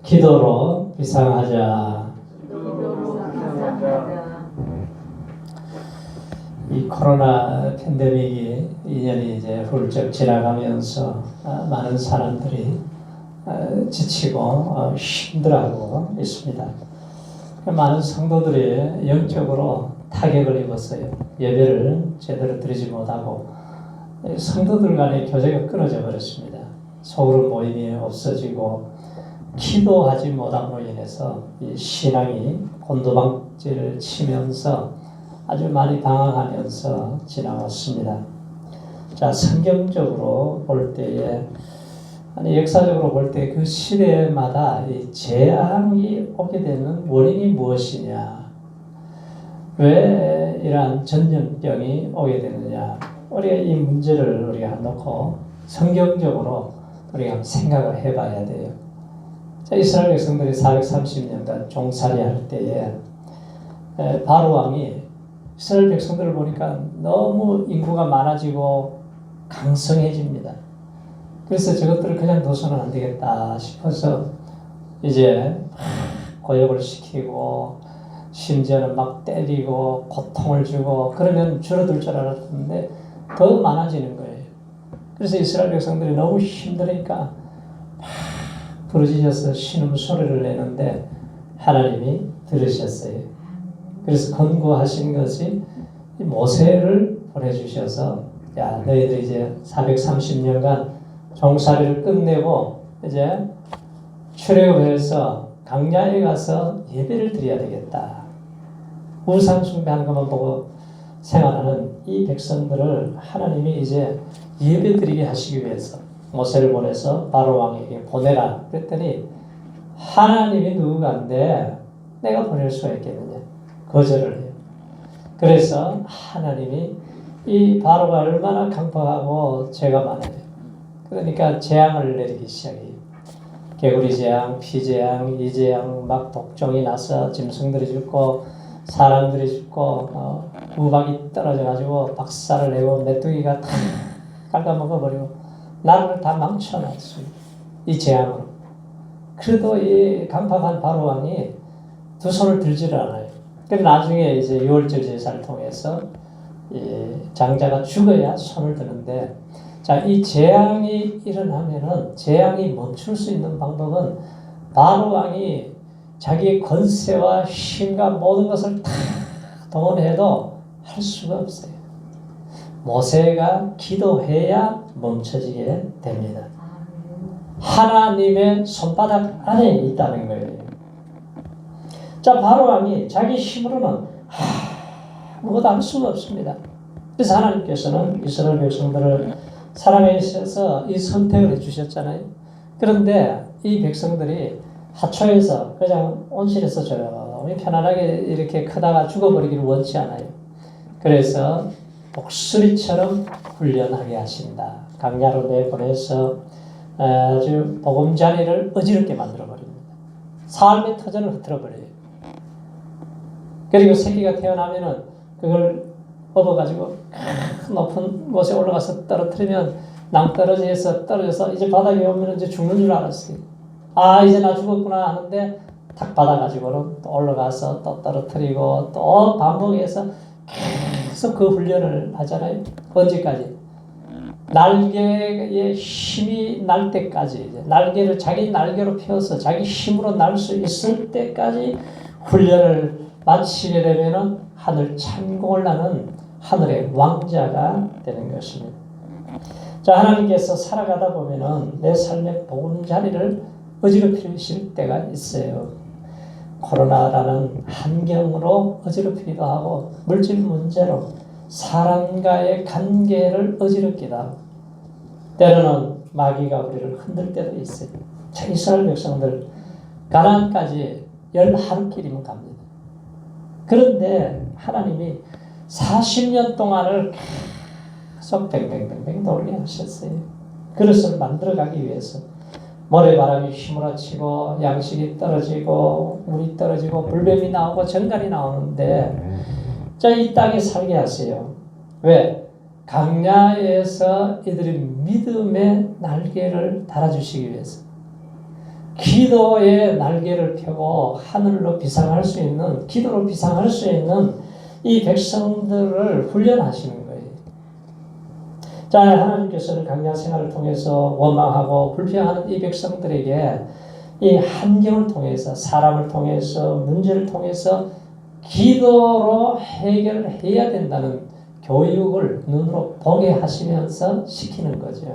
기도로 비상하자. 이 코로나 팬데믹이 2년이 이제 훌쩍 지나가면서 많은 사람들이 지치고 힘들어하고 있습니다. 많은 성도들이 영적으로 타격을 입었어요. 예배를 제대로 드리지 못하고 성도들 간의 교제가 끊어져 버렸습니다. 소그룹 모임이 없어지고 기도하지 못함으로 인해서 이 신앙이 곤두박질을 치면서 아주 많이 방황하면서 지나왔습니다. 자, 성경적으로 볼 때에 역사적으로 볼 때 그 시대마다 이 재앙이 오게 되는 원인이 무엇이냐? 왜 이러한 전염병이 오게 되느냐? 우리가 이 문제를 우리가 놓고 성경적으로 우리가 생각을 해봐야 돼요. 자, 이스라엘 백성들이 430년간 종살이 할 때에 바로 왕이 이스라엘 백성들을 보니까 너무 인구가 많아지고 강성해집니다. 그래서 저것들을 그냥 둬서는 안 되겠다 싶어서 이제 고역을 시키고 심지어는 막 때리고 고통을 주고 그러면 줄어들 줄 알았는데 더 많아지는 거예요. 그래서 이스라엘 백성들이 너무 힘드니까 막 부르짖어서 신음소리를 내는데 하나님이 들으셨어요. 그래서 권고하신 것이 모세를 보내주셔서 야, 너희들 이제 430년간 종살이를 끝내고 이제 출애굽해서 광야에 가서 예배를 드려야 되겠다. 우상 숭배하는 것만 보고 생활하는 이 백성들을 하나님이 이제 예배 드리게 하시기 위해서 모세를 보내서 바로 왕에게 보내라 그랬더니 하나님이 누구간데 내가 보낼 수가 있겠느냐 거절을 해요. 그래서 하나님이 이 바로가 얼마나 강팍하고 죄가 많아요. 그러니까 재앙을 내리기 시작해요. 개구리 재앙, 피재앙, 이재앙, 막 독종이 나서 짐승들이 죽고 사람들이 죽고 우박이 떨어져가지고 박살을 내고 메뚜기가 다 갉아먹어버리고 나라를 다 망쳐놨어요. 이 재앙으로. 그래도 이 강팍한 바로 왕이 두 손을 들지를 않아요. 그래서 나중에 이제 6월절 제사를 통해서 이 장자가 죽어야 손을 드는데 자, 이 재앙이 일어나면은 재앙이 멈출 수 있는 방법은 바로 왕이 자기의 권세와 힘과 모든 것을 다 동원해도 할 수가 없어요. 모세가 기도해야 멈춰지게 됩니다. 하나님의 손바닥 안에 있다는 거예요. 자, 바로 왕이 자기 힘으로는 아무것도 할 수가 없습니다. 그래서 하나님께서는 이스라엘 백성들을 사랑해 주셔서 이 선택을 해주셨잖아요. 그런데 이 백성들이 하초에서 그냥 온실에서 조용히 편안하게 이렇게 크다가 죽어버리기를 원치 않아요. 그래서 독수리처럼 훈련하게 하신다. 광야로 내보내서 아주 보금자리를 어지럽게 만들어버립니다. 삶의 터전을 흐트러버려요. 그리고 새끼가 태어나면은 그걸 업어가지고 높은 곳에 올라가서 떨어뜨리면 낭떠러지에서 떨어져서 이제 바닥에 오면 이제 죽는 줄 알았어요. 아, 이제 나 죽었구나 하는데 탁 받아가지고는 또 올라가서 또 떨어뜨리고 또 반복해서 계속 그 훈련을 하잖아요. 언제까지? 날개에 힘이 날 때까지 이제 날개를 자기 날개로 펴서 자기 힘으로 날 수 있을 때까지 훈련을 마치게 되면은 하늘 찬공을 나는 하늘의 왕자가 되는 것입니다. 자, 하나님께서 살아가다 보면은 내 삶의 보금자리를 어지럽히실 때가 있어요. 코로나라는 환경으로 어지럽히기도 하고 물질 문제로 사람과의 관계를 어지럽기도 하고 때로는 마귀가 우리를 흔들 때도 있어요. 자, 이스라엘 백성들 가나안까지 11하루길이면 갑니다. 그런데 하나님이 40년 동안을 계속 뱅뱅뱅뱅 돌게 하셨어요. 그릇을 만들어가기 위해서 모래바람이 휘몰아치고 양식이 떨어지고 물이 떨어지고 불뱀이 나오고 정갈이 나오는데 자, 이 땅에 살게 하세요. 왜? 광야에서 이들이 믿음의 날개를 달아주시기 위해서. 기도의 날개를 펴고 하늘로 비상할 수 있는, 기도로 비상할 수 있는 이 백성들을 훈련하시는 거예요. 자, 하나님께서는 강야 생활을 통해서 원망하고 불평하는 이 백성들에게 이 환경을 통해서, 사람을 통해서, 문제를 통해서 기도로 해결을 해야 된다는 교육을 눈으로 보게 하시면서 시키는 거죠.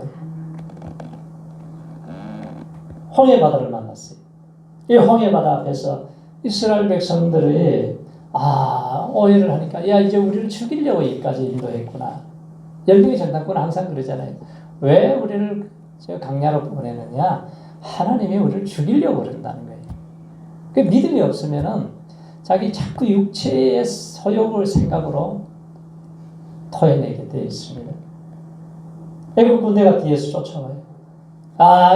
홍해바다를 만났어요. 이 홍해바다 앞에서 이스라엘 백성들이 오해를 하니까 야 이제 우리를 죽이려고 여기까지 인도했구나. 열방의 전당권은 항상 그러잖아요. 왜 우리를 저 강야로 보내느냐? 하나님이 우리를 죽이려고 그런다는 거예요. 그 믿음이 없으면은 자기 자꾸 육체의 소욕을 생각으로 토해내게 되어 있습니다. 애국 군대가 뒤에서 쫓아와요.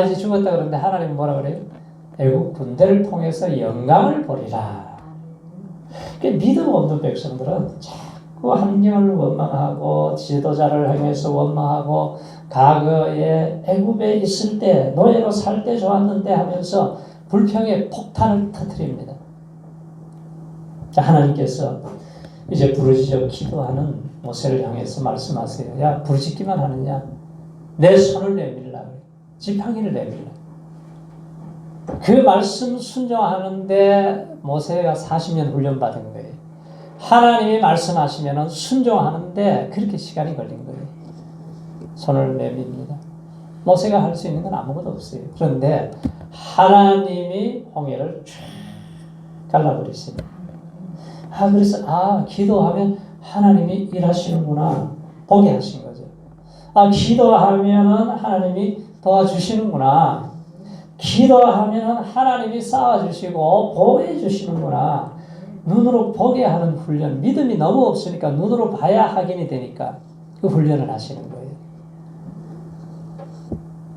이제 죽었다 그러는데 하나님은 뭐라 그래요? 애국 군대를 통해서 영광을 보리라. 믿음 없는 백성들은 자꾸 환경을 원망하고 지도자를 향해서 원망하고 과거에 애굽에 있을 때 노예로 살 때 좋았는데 하면서 불평의 폭탄을 터뜨립니다. 자, 하나님께서 이제 부르짖어 기도하는 모세를 향해서 말씀하세요. 야, 부르짖기만 하느냐? 내 손을 내밀라. 지팡이를 내밀라. 그 말씀 순종하는데 모세가 40년 훈련받은 거예요. 하나님이 말씀하시면 순종하는데 그렇게 시간이 걸린 거예요. 손을 내밉니다. 모세가 할 수 있는 건 아무것도 없어요. 그런데 하나님이 홍해를 쫙 갈라버리십니다. 그래서 기도하면 하나님이 일하시는구나 보게 하신 거죠. 기도하면은 하나님이 도와주시는구나. 기도하면은 하나님이 쌓아주시고 보호해주시는구나. 눈으로 보게 하는 훈련. 믿음이 너무 없으니까 눈으로 봐야 확인이 되니까 그 훈련을 하시는 거예요.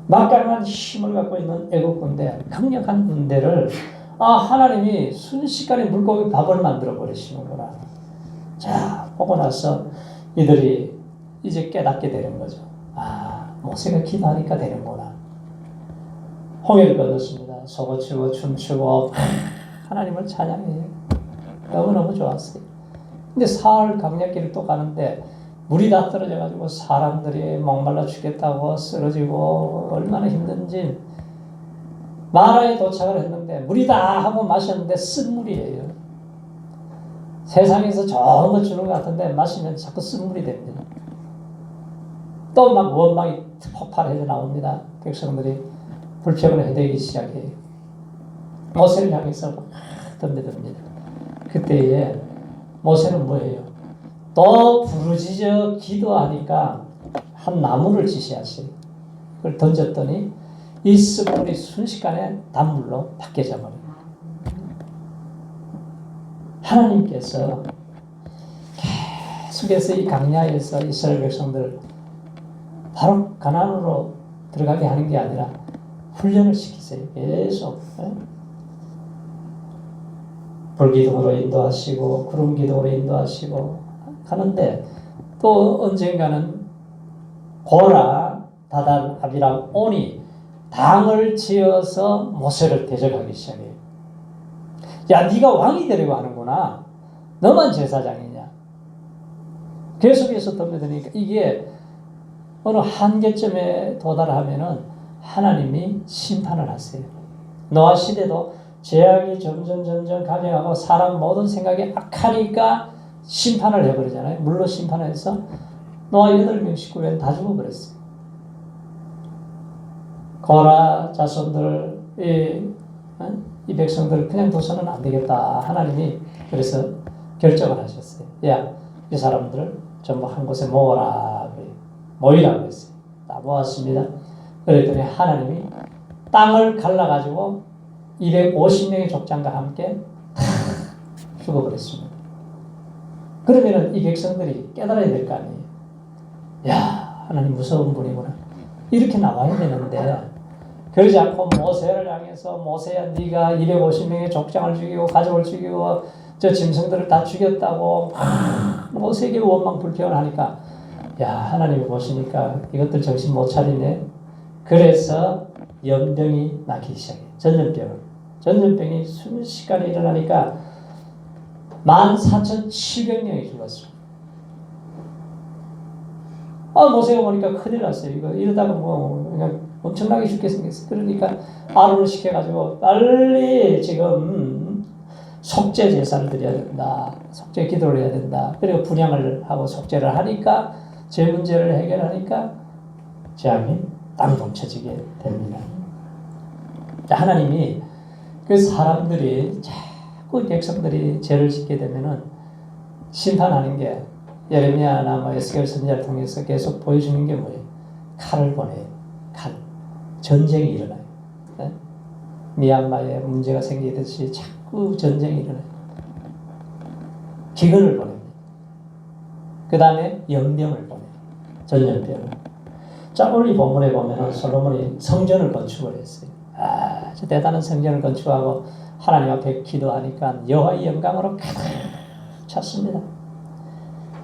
막강한 힘을 갖고 있는 애국 군대, 강력한 군대를 하나님이 순식간에 물고기 밥을 만들어 버리시는구나. 자, 보고 나서 이들이 이제 깨닫게 되는 거죠. 모세가 기도하니까 되는구나. 홍해를 건넜습니다. 소고치고 춤추고 하나님을 찬양해요. 너무너무 좋았어요. 근데 사흘 강약길을 또 가는데 물이 다 떨어져가지고 사람들이 목말라 죽겠다고 쓰러지고 얼마나 힘든지 마라에 도착을 했는데 물이다 하고 마셨는데 쓴물이에요. 세상에서 좋은 거 주는 것 같은데 마시면 자꾸 쓴물이 됩니다. 또 막 원망이 폭발해서 나옵니다. 백성들이 불평을 해대기 시작해요. 모세를 향해서 막 덤벼듭니다. 그때에 모세는 뭐예요? 또 부르짖어 기도하니까 한 나무를 지시하세요. 그걸 던졌더니 이 습물이 순식간에 단물로 바뀌어져 버려요. 하나님께서 계속해서 이 강야에서 이스라엘 백성들 바로 가나안으로 들어가게 하는 게 아니라 훈련을 시키세요. 계속 불기둥으로 인도하시고 구름기둥으로 인도하시고 하는데 또 언젠가는 고라, 다단, 아비람, 온이 당을 지어서 모세를 대적하기 시작해요. 야, 네가 왕이 되려고 하는구나. 너만 제사장이냐. 계속해서 덤벼드니까 이게 어느 한계점에 도달하면은 하나님이 심판을 하세요. 노아 시대도 재앙이 점점 가져가고 사람 모든 생각이 악하니까 심판을 해버리잖아요. 물로 심판을 해서 노아 8명 식구는 다 죽어버렸어요. 고라 자손들 이 백성들을 그냥 둬서는 안 되겠다. 하나님이 그래서 결정을 하셨어요. 야, 이 사람들을 전부 한 곳에 모으라. 모이라고 했어요. 다 모았습니다. 그랬더니 하나님이 땅을 갈라가지고 250명의 족장과 함께 죽어버렸습니다. 그러면은 이 백성들이 깨달아야 될 거 아니에요. 야, 하나님 무서운 분이구나. 이렇게 나와야 되는데 그러지 않고 모세를 향해서 모세야 네가 250명의 족장을 죽이고 가족을 죽이고 저 짐승들을 다 죽였다고 모세에게 원망 불평을 하니까 야, 하나님이 보시니까 이것들 정신 못 차리네. 그래서 연병이 나기 시작해. 전염병이 순식간에 일어나니까 14,700명이 죽었어. 모세가 보니까 큰일 났어요. 이러다가 그냥 엄청나게 죽게 생겼어. 그러니까 아론을 시켜가지고 빨리 지금 속죄 제사를 드려야 된다. 속죄 기도를 해야 된다. 그리고 분향을 하고 속죄를 하니까 제 문제를 해결하니까 재앙이 땅이 멈춰지게 됩니다. 하나님이 그 사람들이 자꾸 백성들이 죄를 짓게 되면은 심판하는 게 예레미야나 에스겔 선지자를 통해서 계속 보여주는 게 뭐예요? 칼을 보내요. 칼. 전쟁이 일어나요. 네? 미얀마에 문제가 생기듯이 자꾸 전쟁이 일어나요. 기근을 보냅니다. 그 다음에 연병을 보내요. 전염병을. 자, 오늘 이 본문에 보면은 솔로몬이 성전을 건축을 했어요. 아주 대단한 성전을 건축하고 하나님 앞에 기도하니까 여호와의 영광으로 가득 찼습니다.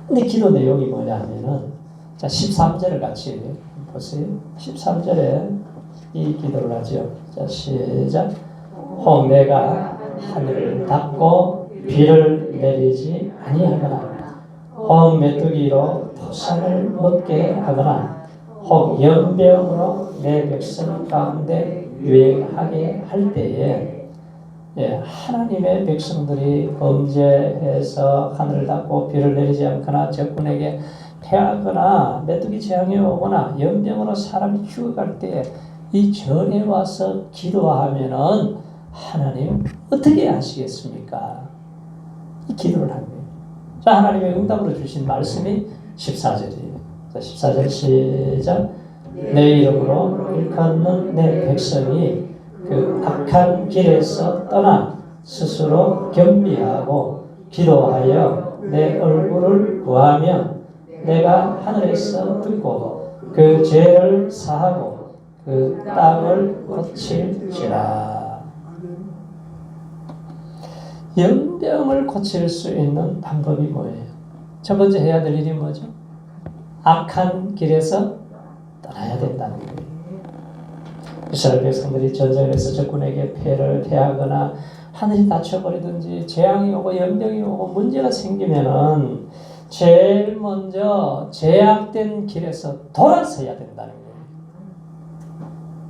근데 기도 내용이 뭐냐 하면은, 자, 13절을 같이 보세요. 13절에 이 기도를 하죠. 자, 시작. 혹 내가 하늘을 닫고 비를 내리지 아니하거나, 혹 메뚜기로 토산을 먹게 하거나, 혹 연병으로 내 백성 가운데 유행하게 할 때에, 하나님의 백성들이 범죄해서 하늘을 닫고 비를 내리지 않거나 적군에게 패하거나 메뚜기 재앙이 오거나 연병으로 사람이 죽어갈 때 이 전에 와서 기도하면은 하나님 어떻게 하시겠습니까? 이 기도를 한 거예요. 자, 하나님의 응답으로 주신 말씀이 14절이에요. 자, 14절 시작. 내 이름으로 일컫는 내 백성이 그 악한 길에서 떠나 스스로 겸비하고 기도하여 내 얼굴을 구하며 내가 하늘에서 듣고 그 죄를 사하고 그 땅을 고칠지라. 연병을 고칠 수 있는 방법이 뭐예요? 첫 번째 해야 될 일이 뭐죠? 악한 길에서 떠나야 된다는 거예요. 이스라엘 백성들이 전쟁을 해서 적군에게 패하거나 하늘이 닫혀버리든지 재앙이 오고 연병이 오고 문제가 생기면은 제일 먼저 제약된 길에서 돌아서야 된다는 거예요.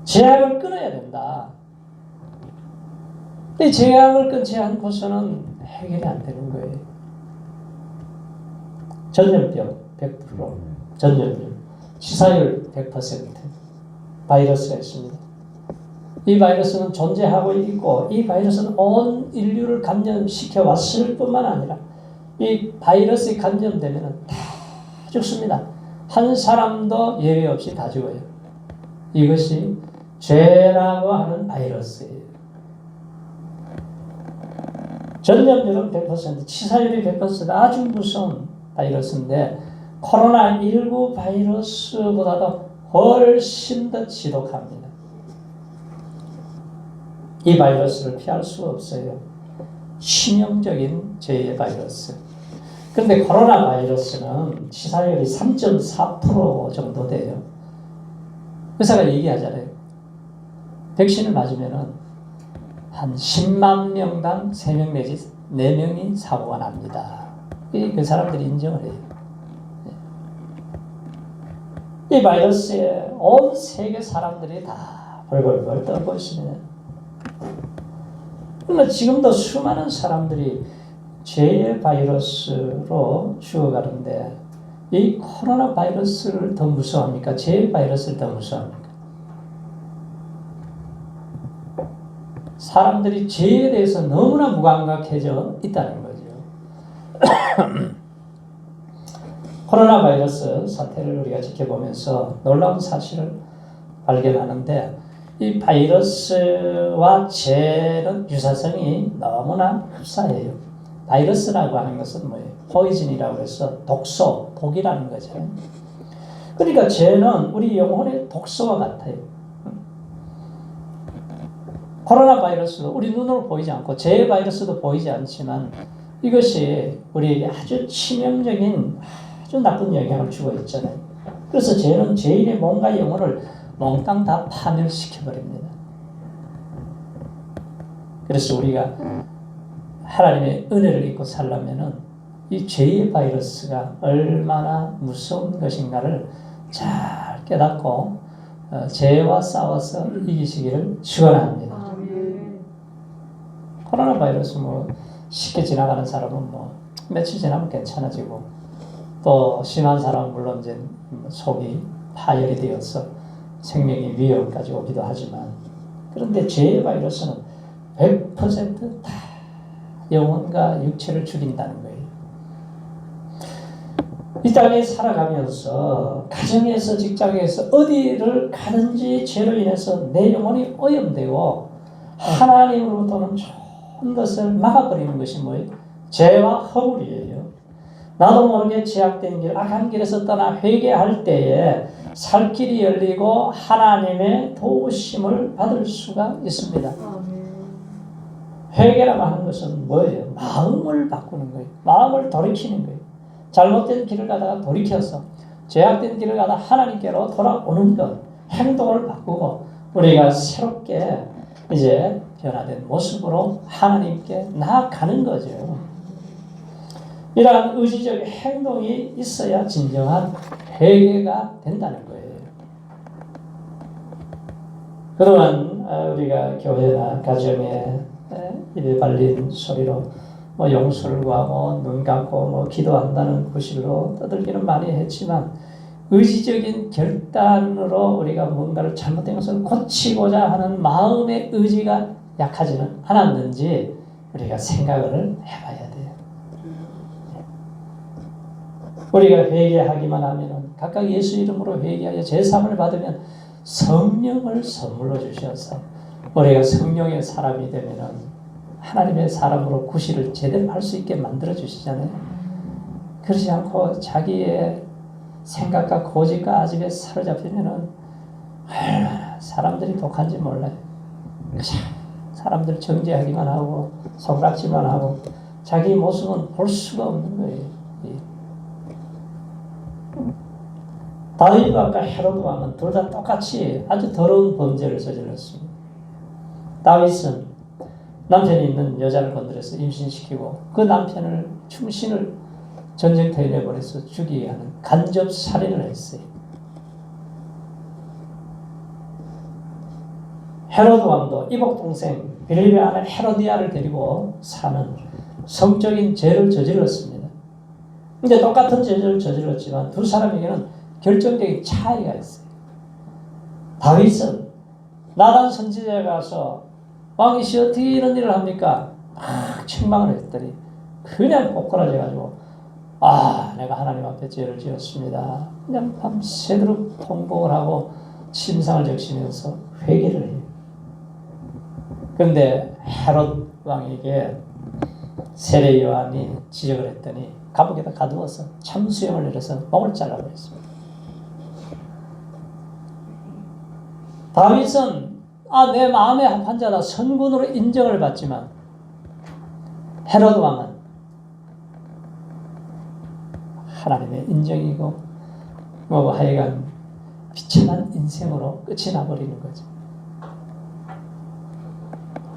제약을 끊어야 된다. 이 제약을 끊지 않고서는 해결이 안 되는 거예요. 전염병 100%, 전염병, 치사율 100%, 바이러스가 있습니다. 이 바이러스는 존재하고 있고 이 바이러스는 온 인류를 감염시켜 왔을 뿐만 아니라 이 바이러스에 감염되면 다 죽습니다. 한 사람도 예외 없이 다 죽어요. 이것이 죄라고 하는 바이러스예요. 전염률은 100%, 치사율이 100%, 아주 무서운 바이러스인데 코로나19 바이러스보다도 훨씬 더 지독합니다. 이 바이러스를 피할 수 없어요. 치명적인 죄의 바이러스. 그런데 코로나 바이러스는 치사율이 3.4% 정도 돼요. 의사가 얘기하잖아요. 백신을 맞으면은 한 10만 명당 3명 내지 4명이 사고가 납니다. 그 사람들이 인정을 해요. 이 바이러스에 온 세계 사람들이 다 벌벌벌 떨고 있습니다. 그러나 지금도 수많은 사람들이 죄의 바이러스로 죽어가는데 이 코로나 바이러스를 더 무서워합니까? 죄의 바이러스를 더 무서워합니까? 사람들이 죄에 대해서 너무나 무감각해져 있다는 거죠. 코로나 바이러스 사태를 우리가 지켜보면서 놀라운 사실을 발견하는데 이 바이러스와 죄는 유사성이 너무나 흡사해요. 바이러스라고 하는 것은 뭐예요? 포이즌이라고 해서 독소, 독이라는 거죠. 그러니까 죄는 우리 영혼의 독소와 같아요. 코로나 바이러스도 우리 눈으로 보이지 않고 죄의 바이러스도 보이지 않지만 이것이 우리에게 아주 치명적인 아주 나쁜 영향을 주고 있잖아요. 그래서 죄는 죄인의 몸과 영혼을 몽땅 다 파멸시켜버립니다. 그래서 우리가 하나님의 은혜를 입고 살려면은 이 죄의 바이러스가 얼마나 무서운 것인가를 잘 깨닫고 죄와 싸워서 이기시기를 축원합니다. 코로나 바이러스 뭐 쉽게 지나가는 사람은 뭐 며칠 지나면 괜찮아지고 또 심한 사람은 물론 이제 속이 파열이 되어서 생명의 위협까지 오기도 하지만 그런데 죄의 바이러스는 100% 다 영혼과 육체를 죽인다는 거예요. 이 땅에 살아가면서 가정에서 직장에서 어디를 가든지 죄로 인해서 내 영혼이 오염되고 하나님으로부터는 좋은 것을 막아버리는 것이 뭐예요? 죄와 허물이에요. 나도 모르게 죄악된 길, 악한 길에서 떠나 회개할 때에 살 길이 열리고 하나님의 도우심을 받을 수가 있습니다. 회개라고 하는 것은 뭐예요? 마음을 바꾸는 거예요. 마음을 돌이키는 거예요. 잘못된 길을 가다가 돌이켜서 죄악된 길을 가다 하나님께로 돌아오는 것, 행동을 바꾸고 우리가 새롭게 이제 변화된 모습으로 하나님께 나아가는 거죠. 이러한 의지적 행동이 있어야 진정한 회개가 된다는 거예요. 그동안 우리가 교회나 가정에 입에 발린 소리로 뭐 용서를 구하고 눈 감고 뭐 기도한다는 구실로 떠들기는 많이 했지만 의지적인 결단으로 우리가 뭔가를 잘못된 것을 고치고자 하는 마음의 의지가 약하지는 않았는지 우리가 생각을 해봐야 돼요. 우리가 회개하기만 하면 각각 예수 이름으로 회개하여 제사함을 받으면 성령을 선물로 주셔서 우리가 성령의 사람이 되면은 하나님의 사람으로 구실을 제대로 할 수 있게 만들어 주시잖아요. 그렇지 않고 자기의 생각과 고집과 아집에 사로잡히면은 얼마나 사람들이 독한지 몰라요. 사람들 정죄하기만 하고 손가락질만 하고 자기 모습은 볼 수가 없는 거예요. 다윗과 헤로드 왕은 둘 다 똑같이 아주 더러운 범죄를 저질렀습니다. 다윗은 남편이 있는 여자를 건드려서 임신시키고 그 남편을 충신을 전쟁터에 내보내서 죽이게 하는 간접 살인을 했어요. 헤로드 왕도 이복 동생 빌립의 아내 헤로디아를 데리고 사는 성적인 죄를 저질렀습니다. 근데 똑같은 죄를 저질렀지만 두 사람에게는 결정적인 차이가 있어요. 다윗은 나단 선지자가 가서 왕이시 어떻게 이런 일을 합니까? 막 책망을 했더니 그냥 꼬꾸라져가지고 내가 하나님 앞에 죄를 지었습니다. 그냥 밤새도록 통곡을 하고 침상을 적시면서 회개를 해요. 그런데 헤롯 왕에게 세례 요한이 지적을 했더니 감옥에다 가두어서 참수형을 내려서 목을 잘라버렸습니다. 다윗은 내 마음의 합한 자다 선군으로 인정을 받지만 헤롯 왕은 하나님의 인정이고 하여간 비참한 인생으로 끝이 나버리는 거죠.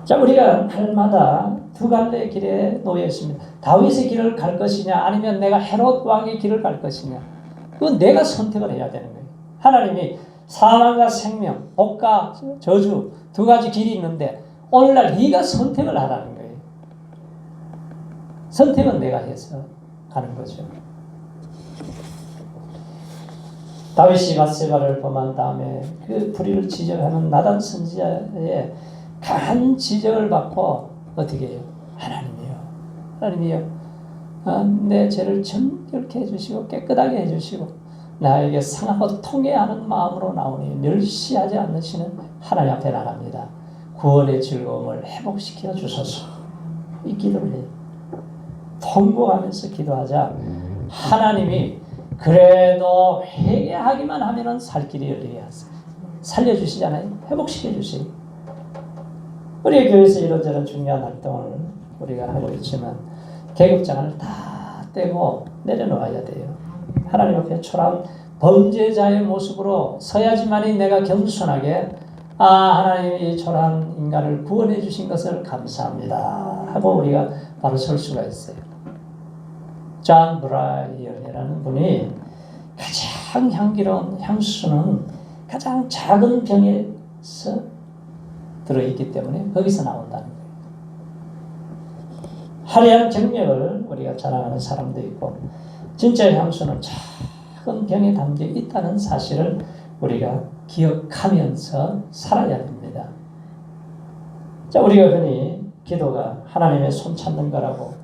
자, 우리가 날마다 두 갈래의 길에 놓여 있습니다. 다윗의 길을 갈 것이냐 아니면 내가 헤롯 왕의 길을 갈 것이냐, 그건 내가 선택을 해야 되는 거예요. 하나님이 사망과 생명, 복과 저주 두 가지 길이 있는데 오늘날 네가 선택을 하라는 거예요. 선택은 내가 해서 가는 거죠. 다윗이 밧세바를 범한 다음에 그 불의를 지적하는 나단 선지자의 강한 지적을 받고 어떻게 해요? 하나님이요 내 죄를 정결케 해주시고 깨끗하게 해주시고 나에게 상하고 통회하는 마음으로 나오니 멸시하지 않으시는 하나님 앞에 나갑니다. 구원의 즐거움을 회복시켜 주소서. 이 기도를 해요. 통곡하면서 기도하자 하나님이 그래도 회개하기만 하면은 살 길이 열리게 하세요. 살려주시잖아요. 회복시켜 주세요. 우리 교회에서 이런저런 중요한 활동을 우리가 하고 있지만 계급장을 다 떼고 내려놓아야 돼요. 하나님 앞에 초라한 범죄자의 모습으로 서야지만이 내가 겸손하게 하나님이 이 초라한 인간을 구원해 주신 것을 감사합니다 하고 우리가 바로 설 수가 있어요. 존 브라이언이라는 분이 가장 향기로운 향수는 가장 작은 병에서 들어있기 때문에 거기서 나온다는 거예요. 화려한 경력을 우리가 자랑하는 사람도 있고 진짜 향수는 작은 병에 담겨 있다는 사실을 우리가 기억하면서 살아야 됩니다. 자, 우리가 흔히 기도가 하나님의 손 찾는 거라고,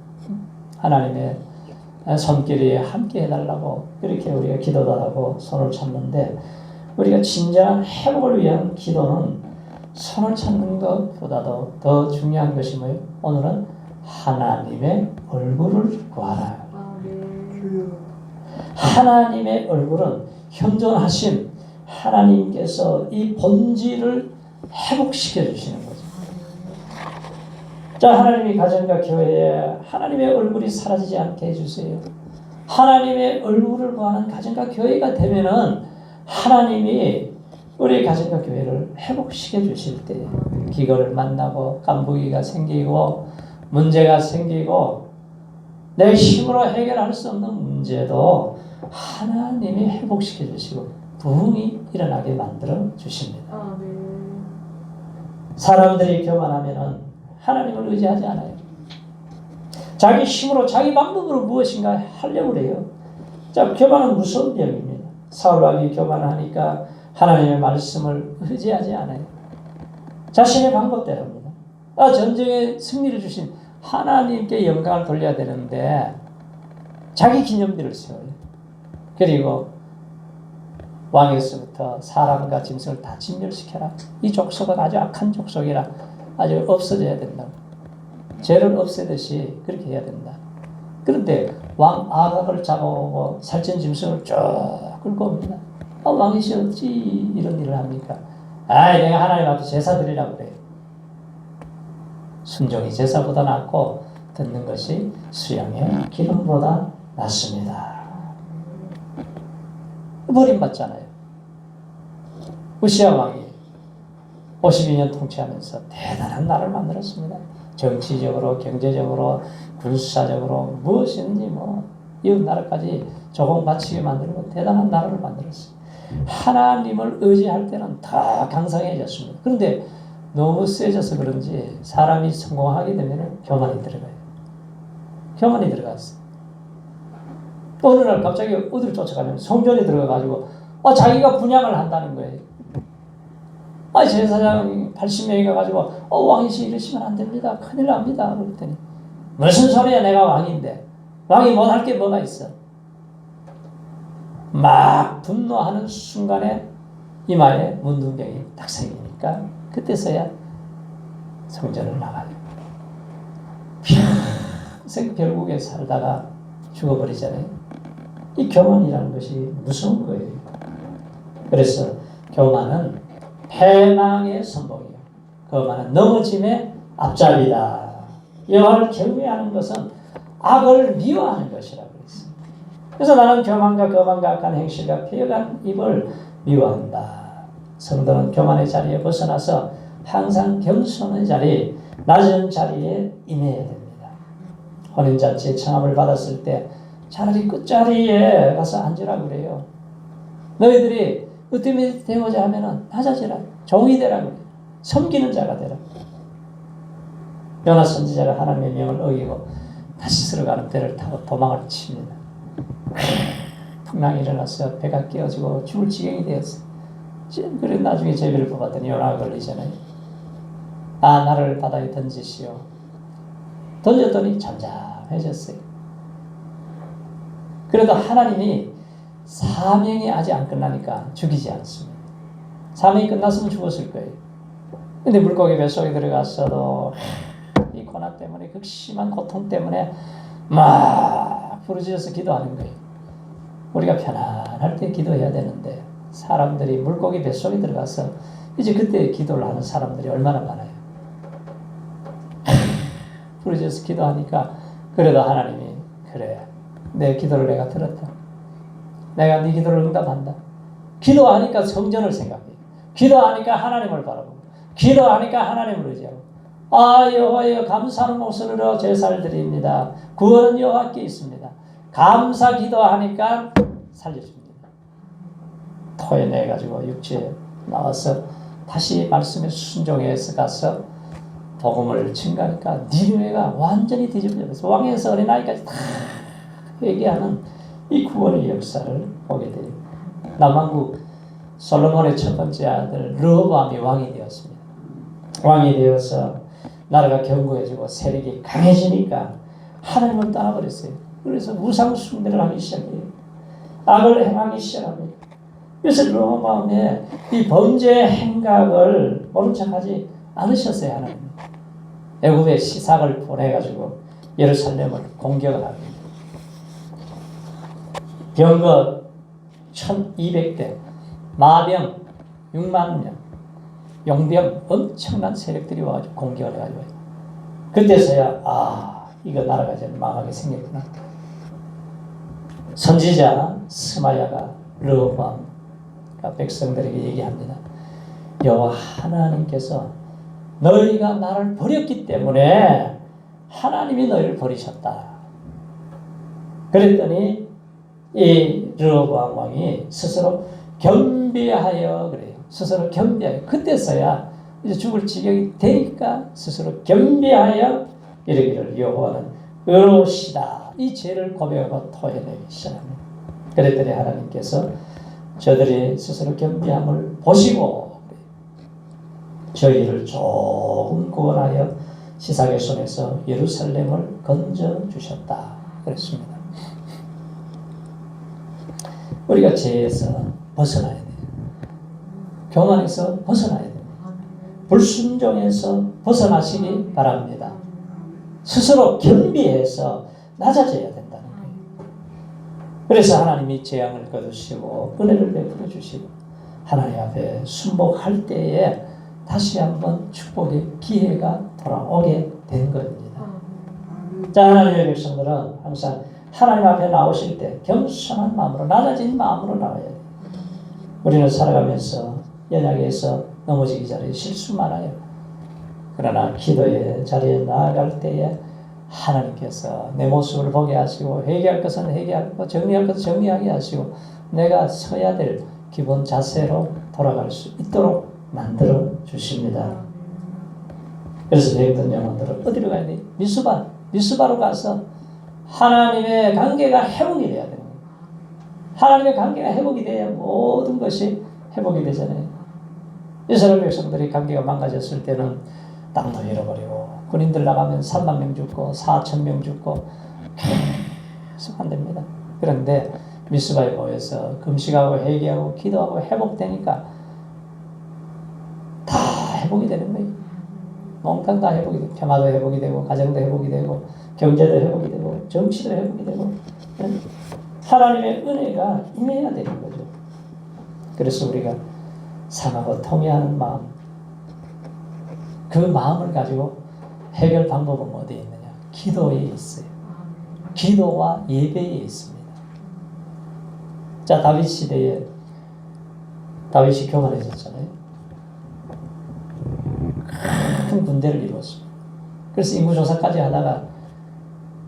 하나님의 손길이 함께 해달라고 그렇게 우리가 기도도 하고 손을 찾는데, 우리가 진정한 회복을 위한 기도는 손을 찾는 것보다도 더 중요한 것이 뭐예요? 오늘은 하나님의 얼굴을 구하라. 하나님의 얼굴은 현존하신 하나님께서 이 본질을 회복시켜 주시는 거죠. 자, 하나님이 가정과 교회에 하나님의 얼굴이 사라지지 않게 해주세요. 하나님의 얼굴을 구하는 가정과 교회가 되면은 하나님이 우리 가정과 교회를 회복시켜 주실 때 기근을 만나고 깐부기가 생기고 문제가 생기고 내 힘으로 해결할 수 없는 문제도 하나님이 회복시켜 주시고 부흥이 일어나게 만들어 주십니다. 사람들이 교만하면은 하나님을 의지하지 않아요. 자기 힘으로 자기 방법으로 무엇인가 하려고 해요. 자, 교만은 무서운 병입니다. 사울왕이 교만을 하니까 하나님의 말씀을 의지하지 않아요. 자신의 방법대로 합니다. 전쟁에 승리를 주신 하나님께 영광을 돌려야 되는데 자기 기념비를 세워요. 그리고 왕에서부터 사람과 짐승을 다 진멸시켜라. 이 족속은 아주 악한 족속이라 아주 없어져야 된다. 죄를 없애듯이 그렇게 해야 된다. 그런데 왕 아각을 잡아오고 살찐 짐승을 쭉 끌고 옵니다. 왕이시 어찌 이런 일을 합니까? 내가 하나님 앞에 제사 드리라고 그래요. 순종이 제사보다 낫고 듣는 것이 수양의 기름보다 낫습니다. 버림받잖아요. 우시야 왕이 52년 통치하면서 대단한 나라를 만들었습니다. 정치적으로, 경제적으로, 군사적으로 무엇이든지 이웃 나라까지 조공 바치게 만들고 대단한 나라를 만들었어요. 하나님을 의지할 때는 더 강성해졌습니다. 그런데 너무 세져서 그런지 사람이 성공하게 되면 교만이 들어가요. 교만이 들어갔어요. 어느 날 갑자기 어디를 쫓아가냐면 성전에 들어가가지고 자기가 분양을 한다는 거예요. 제사장 80명이 가가지고 왕이시 이러시면 안 됩니다. 큰일 납니다. 그랬더니 무슨 소리야, 내가 왕인데. 왕이 못할 게 뭐가 있어. 막 분노하는 순간에 이마에 문둥병이 딱 생기니까 그때서야 성전을 나가요. 평생 결국에 살다가 죽어버리잖아요. 이 교만이라는 것이 무서운 거예요. 그래서 교만은 패망의 선봉이요. 교만은 넘어짐의 앞잡이다. 여호와를 경외하는 것은 악을 미워하는 것이라고 했어요. 그래서 나는 교만과 거만과 악한 행실과 폐역한 입을 미워한다. 성도는 교만의 자리에 벗어나서 항상 겸손의 자리, 낮은 자리에 임해야 됩니다. 혼인잔치에 청함을 받았을 때 차라리 끝자리에 가서 앉으라고 그래요. 너희들이 으뜸이 되고자 하면 낮아지라. 종이 되라 그래요. 섬기는 자가 되라. 요나 선지자가 하나님의 명을 어기고 다시 들어가는 배를 타고 도망을 칩니다. 풍랑이 일어나서 배가 깨어지고 죽을 지경이 되었어요. 그래 나중에 제비를 뽑았더니 요나가 걸리잖아요. 나를 바다에 던지시오. 던졌더니 잠잠해졌어요. 그래도 하나님이 사명이 아직 안 끝나니까 죽이지 않습니다. 사명이 끝났으면 죽었을 거예요. 근데 물고기 뱃속에 들어갔어도 이 고난 때문에, 극심한 고통 때문에 막 부르짖어서 기도하는 거예요. 우리가 편안할 때 기도해야 되는데 사람들이 물고기 뱃속에 들어가서 이제 그때 기도를 하는 사람들이 얼마나 많아요. 부르짖어서 기도하니까 그래도 하나님이 그래, 내 기도를 내가 들었다. 내가 네 기도를 응답한다. 기도하니까 성전을 생각해. 기도하니까 하나님을 바라보고, 기도하니까 하나님을 의지하고, 여호와여 감사하는 목소리로 제사를 드립니다. 구원은 여호와께 있습니다. 감사 기도하니까 살려줍니다. 토해내가지고 육지에 나와서 다시 말씀에 순종해서 가서 복음을 증가하니까 니느웨가 완전히 뒤집어져서 왕에서 어린아이까지 다 회개하는 이 구원의 역사를 보게 돼요. 남왕국 솔로몬의 첫 번째 아들 르호보암이 왕이 되었습니다. 왕이 되어서 나라가 견고해지고 세력이 강해지니까 하나님을 떠나버렸어요. 그래서 우상 숭배를 하기 시작해요. 악을 행하기 시작합니다. 그래서 르호보암의 이 범죄 행각을 모른 척하지 않으셨어요. 하나님. 애굽에 시삭을 보내가지고 예루살렘을 공격을 합니다. 병거 1200대, 마병 6만 명, 용병 엄청난 세력들이 와가지고 공격을 해가지고 그때서야 이거 나라가 이제 망하게 생겼구나. 선지자 스마야가 르호보암 백성들에게 얘기합니다. 여호와 하나님께서 너희가 나를 버렸기 때문에 하나님이 너희를 버리셨다. 그랬더니 이 르호보암 왕이 스스로 겸비하여 그래요. 스스로 겸비하여 그때서야 이제 죽을 지경이 되니까 스스로 겸비하여 이르기를 여호와는 의로우시다. 이 죄를 고백하고 토해내기 시작합니다. 그랬더니 하나님께서 저들이 스스로 겸비함을 보시고 저희를 조금 구원하여 시삭의 손에서 예루살렘을 건져주셨다. 그랬습니다. 우리가 죄에서 벗어나야 돼요. 교만에서 벗어나야 돼요. 불순종에서 벗어나시기 바랍니다. 스스로 겸비해서 낮아져야 된다는 거예요. 그래서 하나님이 재앙을 거두시고 은혜를 베풀어 주시고 하나님 앞에 순복할 때에 다시 한번 축복의 기회가 돌아오게 된 겁니다. 자, 하나님의 백성들은 항상 하나님 앞에 나오실 때 겸손한 마음으로 낮아진 마음으로 나와야 돼요. 우리는 살아가면서 연약에서 넘어지기 전에 실수 많아요. 그러나 기도의 자리에 나아갈 때에 하나님께서 내 모습을 보게 하시고 회개할 것은 회개하고 정리할 것은 정리하게 하시고 내가 서야 될 기본 자세로 돌아갈 수 있도록 만들어 주십니다. 그래서 배웠던 영혼들은 어디로 가야 돼? 미스바로 가서 하나님의 관계가 회복이 돼야 되는 거예요. 하나님의 관계가 회복이 돼야 모든 것이 회복이 되잖아요. 이스라엘 백성들이 관계가 망가졌을 때는 땅도 잃어버리고 군인들 나가면 3만 명 죽고 4천 명 죽고 계속 안 됩니다. 그런데 미스바에 모여서 금식하고 회개하고 기도하고 회복되니까 다 회복이 되는 거예요. 몽땅 다 회복이 되고 평화도 회복이 되고 가정도 회복이 되고 경제도 회복이 되고 정치도 회복이 되고 하나님의 은혜가 임해야 되는 거죠. 그래서 우리가 상하고 통회하는 마음, 그 마음을 가지고 해결 방법은 어디에 있느냐? 기도에 있어요. 기도와 예배에 있습니다. 자, 다윗 시대에 다윗이 교만해졌잖아요. 큰 군대를 이루었습니다. 그래서 인구조사까지 하다가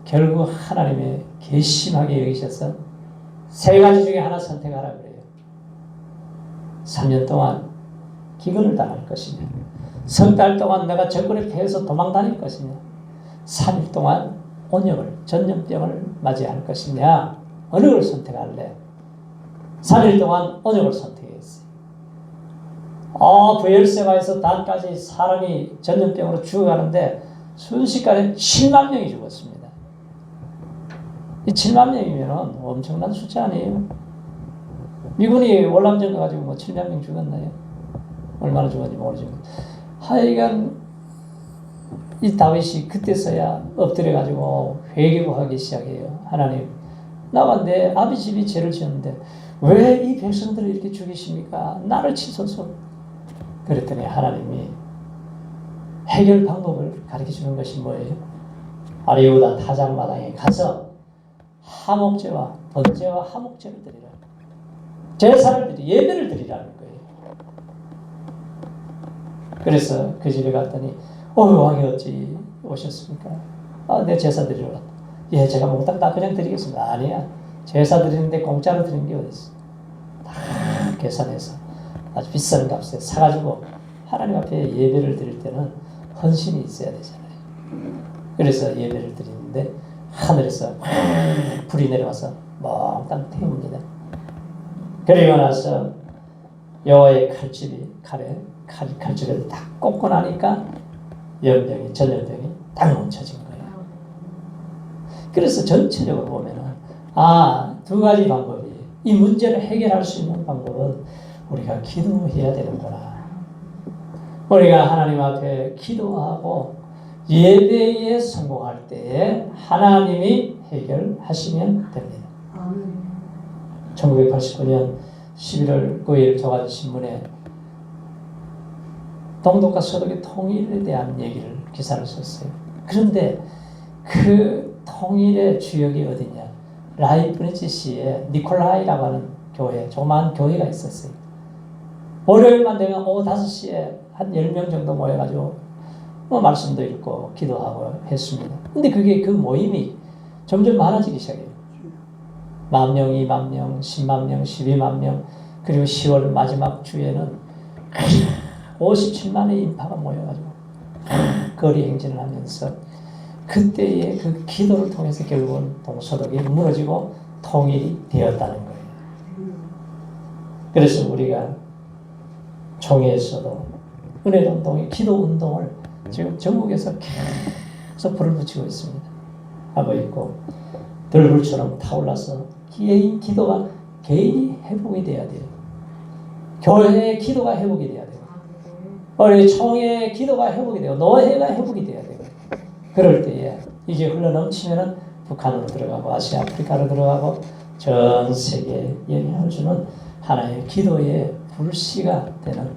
결국 하나님의 괘씸하게 여기셔서 세 가지 중에 하나 선택하라 그래요. 3년 동안 기근을 당할 것이냐, 석 달 동안 내가 적군에 패해서 도망 다닐 것이냐, 3일 동안 온역을, 전염병을 맞이할 것이냐, 어느 걸 선택할래? 3일 동안 온역을 선택했어요. 부엘세바에서 단까지 사람이 전염병으로 죽어가는데 순식간에 7만 명이 죽었습니다. 이 7만 명이면 엄청난 숫자 아니에요? 미군이 월남전 가지고 뭐 7만 명 죽었나요? 얼마나 죽었는지 모르지만 하여간 이 다윗이 그때서야 엎드려가지고 회개하기 시작해요. 하나님, 나와 내 아비 집이 죄를 지었는데 왜 이 백성들을 이렇게 죽이십니까? 나를 치소서. 그랬더니 하나님이 해결 방법을 가르쳐주는 것이 뭐예요? 아리우다 타작마당에 가서 하목제와 번제와 하목제를 드리라. 제사를 드리, 예배를 드리라는 거예요. 그래서 그 집에 갔더니 왕이 어찌 오셨습니까? 내 제사 드리러 왔다. 예, 제가 몽땅 다 그냥 드리겠습니다. 아니야. 제사 드리는데 공짜로 드리는 게 어디 있어? 다 계산해서 아주 비싼 값에 사가지고 하나님 앞에 예배를 드릴 때는 헌신이 있어야 되잖아요. 그래서 예배를 드리는데 하늘에서 불이 내려와서 몽땅 태웁니다. 그리고 나서 여호와의 칼집을 딱 꽂고 나니까 전염병이 딱 멈춰진 거예요. 그래서 전체적으로 보면은 두 가지 방법이 이 문제를 해결할 수 있는 방법은 우리가 기도해야 되는구나. 우리가 하나님 앞에 기도하고 예배에 성공할 때에 하나님이 해결하시면 됩니다. 1989년 11월 9일 조간신문에 동독과 서독의 통일에 대한 기사를 썼어요. 그런데 그 통일의 주역이 어디냐? 라이프니츠시에 니콜라이라고 하는 교회, 조그마한 교회가 있었어요. 월요일만 되면 오후 5시에 한 10명 정도 모여가지고 말씀도 읽고 기도하고 했습니다. 근데 그 모임이 점점 많아지기 시작해요. 10,000명, 20,000명, 10만 명, 12만 명, 그리고 10월 마지막 주에는 57만의 인파가 모여가지고 거리 행진을 하면서 그때의 그 기도를 통해서 결국은 동서독이 무너지고 통일이 되었다는 거예요. 그래서 우리가 총회에서도 은혜운동의 기도운동을 지금 전국에서 계속 불을 붙이고 있습니다. 하고 있고 들불처럼 타올라서 기도가 개인이 회복이 돼야 돼요. 교회의 기도가 회복이 돼야 돼요. 우리 총회의 기도가 회복이 되고 노회가 회복이 돼야 돼요. 그럴 때에 이게 흘러넘치면은 북한으로 들어가고 아시아 아프리카로 들어가고 전 세계에 영향을 주는 하나의 기도의 불씨가 되는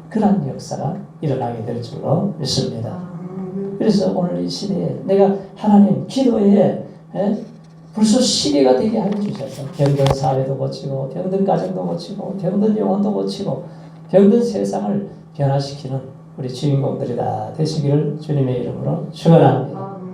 그런 역사가 일어나게 될 줄로 믿습니다. 그래서 오늘 이 시대에 내가 하나님 기도에 불소 시계가 되게 하여 주셔서 병든 사회도 고치고 병든 가정도 고치고 병든 영혼도 고치고 병든 세상을 변화시키는 우리 주인공들이 다 되시기를 주님의 이름으로 축원합니다.